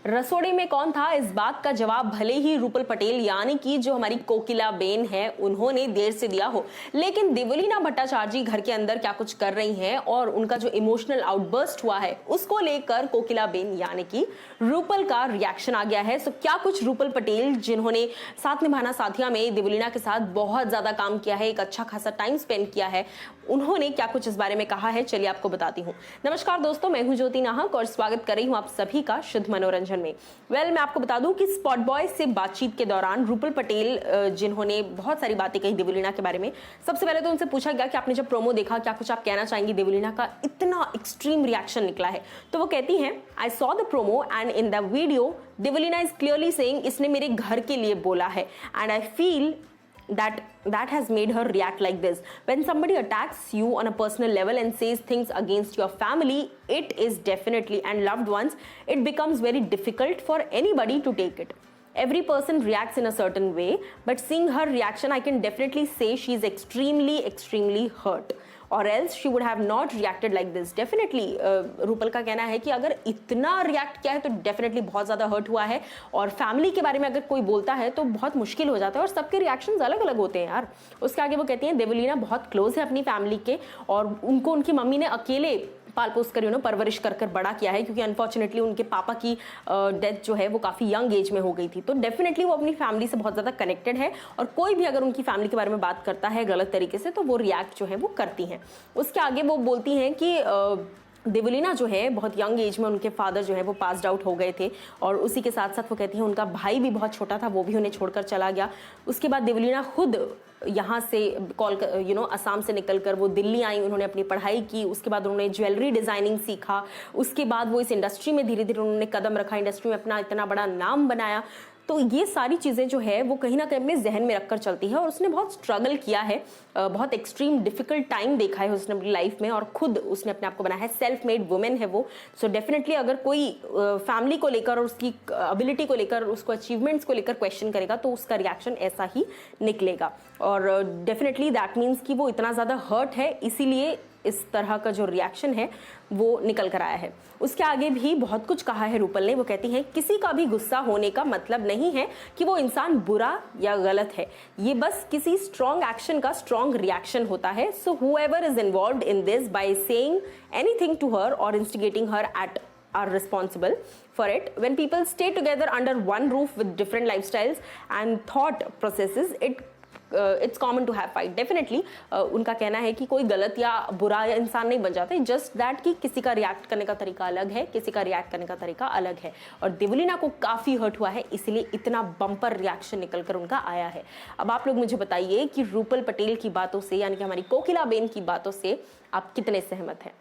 रसोड़ी में कौन था, इस बात का जवाब भले ही रूपल पटेल यानी कि जो हमारी कोकिला बेन है उन्होंने देर से दिया हो, लेकिन देवलीना भट्टाचार्य जी घर के अंदर क्या कुछ कर रही हैं और उनका जो इमोशनल आउटबर्स्ट हुआ है उसको लेकर कोकिला बेन यानी कि रूपल का रिएक्शन आ गया है। सो क्या कुछ रूपल पटेल, जिन्होंने साथ निभाना साथिया में देवलीना के साथ बहुत ज्यादा काम किया है, एक अच्छा खासा टाइम स्पेंड किया है, उन्होंने क्या कुछ इस बारे में कहा है, चलिए आपको बताती हूँ। नमस्कार दोस्तों, मैं हूं ज्योति नाहक और स्वागत कर रही हूं आप सभी का शुद्ध मनोरंजन में। मैं आपको बता दूं कि स्पॉट बॉय से बातचीत के दौरान रूपल पटेल, जिन्होंने बहुत सारी बातें कही देवलीना के बारे में, सबसे पहले तो उनसे पूछा गया कि आपने जब प्रोमो देखा क्या कुछ आप कहना चाहेंगी, देवलीना का इतना एक्सट्रीम रिएक्शन निकला है। तो वो कहती हैं, I saw the Promos and in the video Devlina is clearly saying इसने मेरे घर के लिए बोला है and I feel that has made her react like this. When somebody attacks you on a personal level and says things against your family, it is definitely, and loved ones, it becomes very difficult for anybody to take it. Every person reacts in a certain way, but seeing her reaction, I can definitely say she is extremely hurt. Or else she would have not reacted like this. Definitely, Rupal का कहना है कि अगर इतना react किया है तो definitely बहुत ज़्यादा हर्ट हुआ है। और फैमिली के बारे में अगर कोई बोलता है तो बहुत मुश्किल हो जाता है और सबके रिएक्शंस अलग अलग होते हैं यार। उसके आगे वो कहती हैं देवलीना बहुत क्लोज है अपनी फैमिली के और उनको उनकी मम्मी ने अकेले पाल पोस कर परवरिश कर बड़ा किया है, क्योंकि अनफॉर्चुनेटली उनके पापा की डेथ जो है वो काफ़ी यंग एज में हो गई थी। तो डेफिनेटली वो अपनी फैमिली से बहुत ज़्यादा कनेक्टेड है और कोई भी अगर उनकी फैमिली के बारे में बात करता है गलत तरीके से तो वो रिएक्ट जो है वो करती हैं। उसके आगे वो बोलती हैं कि देवलीना जो है बहुत यंग एज में उनके फादर जो है वो पास्ड आउट हो गए थे और उसी के साथ साथ वो कहती हैं उनका भाई भी बहुत छोटा था, वो भी उन्हें छोड़कर चला गया। उसके बाद देवलीना खुद यहाँ से असम से निकलकर वो दिल्ली आई, उन्होंने अपनी पढ़ाई की, उसके बाद उन्होंने ज्वेलरी डिज़ाइनिंग सीखा, उसके बाद वो इस इंडस्ट्री में धीरे धीरे उन्होंने कदम रखा, इंडस्ट्री में अपना इतना बड़ा नाम बनाया। तो ये सारी चीज़ें जो है वो कहीं ना कहीं अपने जहन में रखकर चलती है और उसने बहुत स्ट्रगल किया है, बहुत एक्सट्रीम डिफिकल्ट टाइम देखा है उसने अपनी लाइफ में और खुद उसने अपने आप को बनाया है, सेल्फ मेड वुमेन है वो। सो डेफिनेटली अगर कोई फैमिली को लेकर और उसकी एबिलिटी को लेकर, उसको अचीवमेंट्स को लेकर क्वेश्चन करेगा तो उसका रिएक्शन ऐसा ही निकलेगा और डेफिनेटली दैट मीन्स कि वो इतना ज़्यादा हर्ट है, इसीलिए इस तरह का जो रिएक्शन है वो निकल कर आया है। उसके आगे भी बहुत कुछ कहा है रूपल ने। वो कहती हैं किसी का भी गुस्सा होने का मतलब नहीं है कि वो इंसान बुरा या गलत है, ये बस किसी स्ट्रॉन्ग एक्शन का स्ट्रॉन्ग रिएक्शन होता है। So whoever is involved in this by saying anything to her or instigating her at are responsible for it. When people stay together under one roof with different lifestyles and thought processes, it's common to have fight. Definitely उनका कहना है कि कोई गलत या बुरा या इंसान नहीं बन जाता है, जस्ट दैट कि किसी का रिएक्ट करने का तरीका अलग है, किसी का रिएक्ट करने का तरीका अलग है। और देवलीना को काफ़ी हर्ट हुआ है, इसीलिए इतना बम्पर रिएक्शन निकलकर उनका आया है। अब आप लोग मुझे बताइए कि रूपल पटेल की बातों से यानी कि हमारी कोकिला बेन की बातों से आप कितने सहमत हैं।